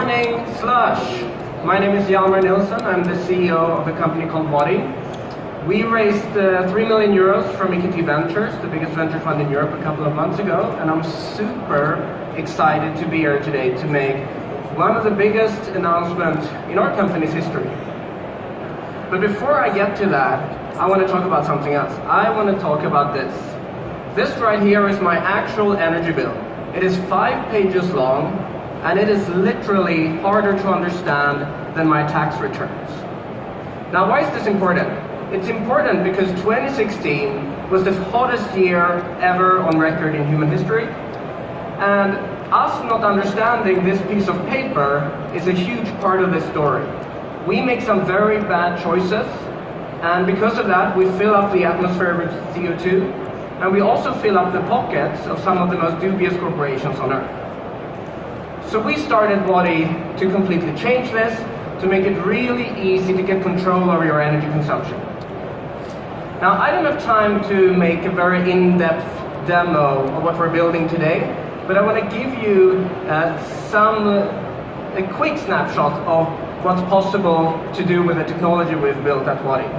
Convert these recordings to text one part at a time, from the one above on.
morning, Slush. My name is Hjalmar Nilsson. I'm the CEO of a company called Wadi. We raised 3 million euros from EQT Ventures, the biggest venture fund in Europe, a couple of months ago, and I'm super excited to be here today to make one of the biggest announcements in our company's history. But before I get to that, I want to talk about something else. I want to talk about this. This right here is my actual energy bill. It is 5 pages long, and it is literally harder to understand than my tax returns. Now, why is this important? It's important because 2016 was the hottest year ever on record in human history, and us not understanding this piece of paper is a huge part of this story. We make some very bad choices, and because of that, we fill up the atmosphere with CO2, and we also fill up the pockets of some of the most dubious corporations on Earth. So we started Wadi to completely change this, to make it really easy to get control over your energy consumption. Now, I don't have time to make a very in-depth demo of what we're building today, but I want to give you a quick snapshot of what's possible to do with the technology we've built at Wadi.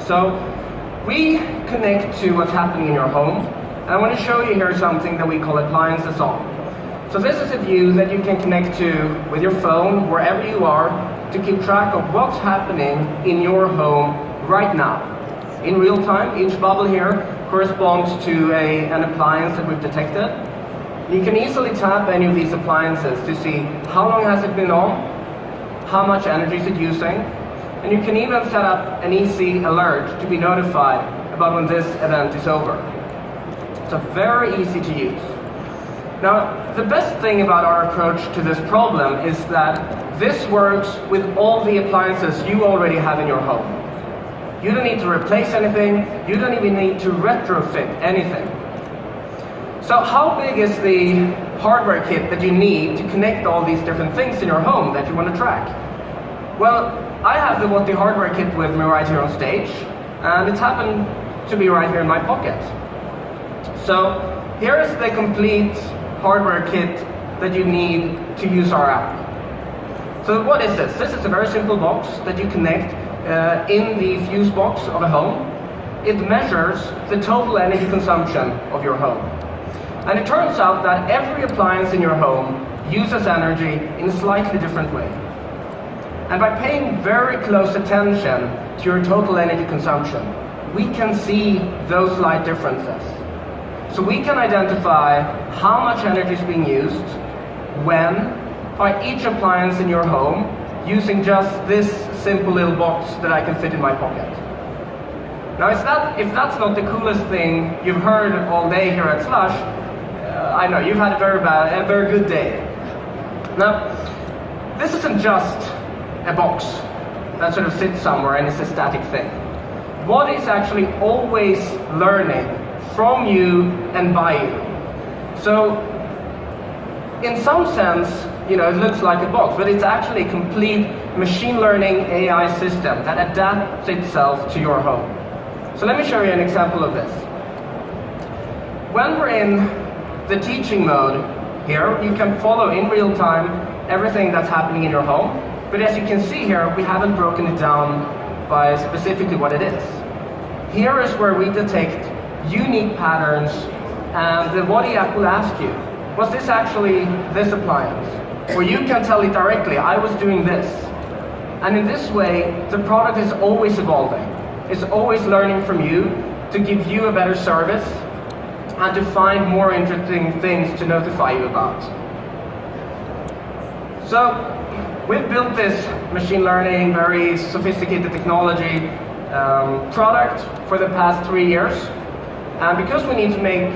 So we connect to what's happening in your home, and I want to show you here something that we call Appliances On. So this is a view that you can connect to with your phone, wherever you are, to keep track of what's happening in your home right now. In real time, each bubble here corresponds to an appliance that we've detected. You can easily tap any of these appliances to see how long has it been on, how much energy is it using, and you can even set up an easy alert to be notified about when this event is over. So very easy to use. Now, the best thing about our approach to this problem is that this works with all the appliances you already have in your home. You don't need to replace anything, you don't even need to retrofit anything. So how big is the hardware kit that you need to connect all these different things in your home that you want to track? Well, I have the Wadi hardware kit with me right here on stage, and it's happened to be right here in my pocket. So here is the complete hardware kit that you need to use our app. So what is this? This is a very simple box that you connect in the fuse box of a home. It measures the total energy consumption of your home. And it turns out that every appliance in your home uses energy in a slightly different way. And by paying very close attention to your total energy consumption, we can see those slight differences. So we can identify how much energy is being used, when, by each appliance in your home, using just this simple little box that I can fit in my pocket. Now, if that's not the coolest thing you've heard all day here at Slush, I know you've had a very good day. Now, this isn't just a box that sort of sits somewhere and is a static thing. Wadi is actually always learning from you and by you. So, in some sense, it looks like a box, but it's actually a complete machine learning AI system that adapts itself to your home. So let me show you an example of this. When we're in the teaching mode here, you can follow in real time everything that's happening in your home. But as you can see here, we haven't broken it down by specifically what it is. Here is where we detect unique patterns, and the Wadi app will ask you, was this actually this appliance? Or you can tell it directly, I was doing this. And in this way, the product is always evolving. It's always learning from you to give you a better service and to find more interesting things to notify you about. So, we've built this machine learning, very sophisticated technology product for the past 3 years. And because we need to make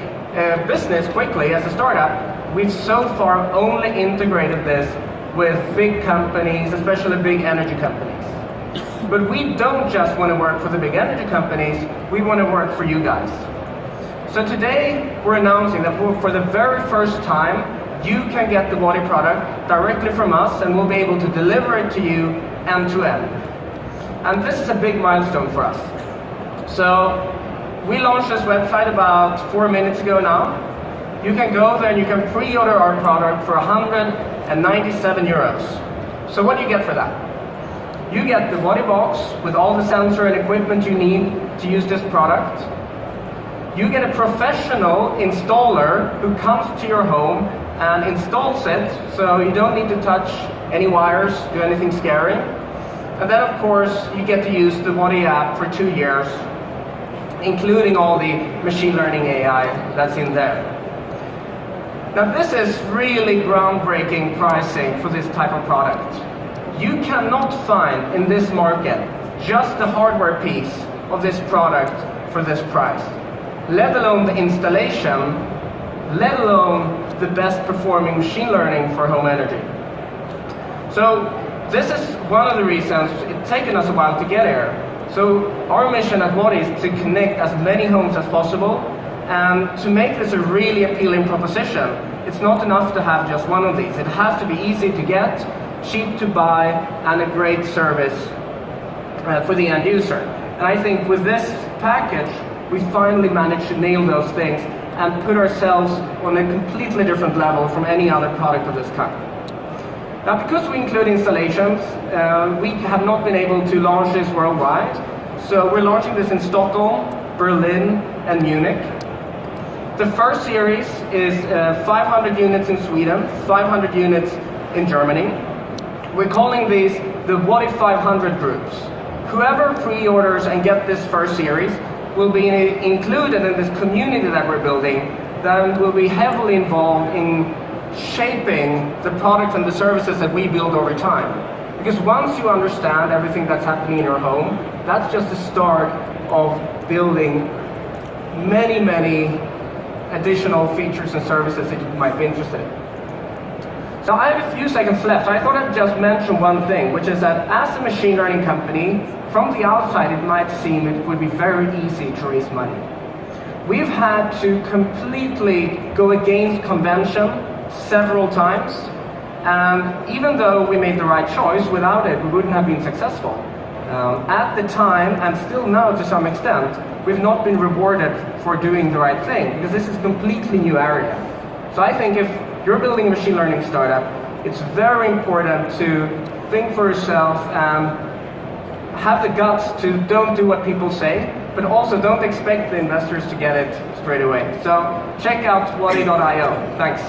business quickly as a startup, we've so far only integrated this with big companies, especially big energy companies. But we don't just want to work for the big energy companies, we want to work for you guys. So today, we're announcing that for the very first time, you can get the Wadi product directly from us, and we'll be able to deliver it to you end to end. And this is a big milestone for us. So we launched this website about 4 minutes ago now. You can go there and you can pre-order our product for $100 and 97 euros. So what do you get for that? You get the body box with all the sensor and equipment you need to use this product. You get a professional installer who comes to your home and installs it, so you don't need to touch any wires, do anything scary. And then of course you get to use the Wadi app for 2 years, including all the machine learning AI that's in there. Now this is really groundbreaking pricing for this type of product. You cannot find in this market just the hardware piece of this product for this price, let alone the installation, let alone the best performing machine learning for home energy. So this is one of the reasons it's taken us a while to get here. So our mission at Wadi is to connect as many homes as possible, and to make this a really appealing proposition. It's not enough to have just one of these. It has to be easy to get, cheap to buy, and a great service for the end user. And I think with this package, we finally managed to nail those things and put ourselves on a completely different level from any other product of this kind. Now, because we include installations, we have not been able to launch this worldwide. So we're launching this in Stockholm, Berlin, and Munich. The first series is 500 units in Sweden, 500 units in Germany. We're calling these the Wadi 500 groups. Whoever pre-orders and get this first series will be included in this community that we're building, that will be heavily involved in shaping the products and the services that we build over time. Because once you understand everything that's happening in your home, that's just the start of building many, many additional features and services that you might be interested in. So I have a few seconds left. I thought I'd just mention one thing, which is that as a machine learning company, from the outside it might seem it would be very easy to raise money. We've had to completely go against convention several times, and even though we made the right choice, without it we wouldn't have been successful. At the time, and still now to some extent, we've not been rewarded for doing the right thing, because this is a completely new area. So I think if you're building a machine learning startup, it's very important to think for yourself and have the guts to don't do what people say, but also don't expect the investors to get it straight away. So check out wadi.io. Thanks.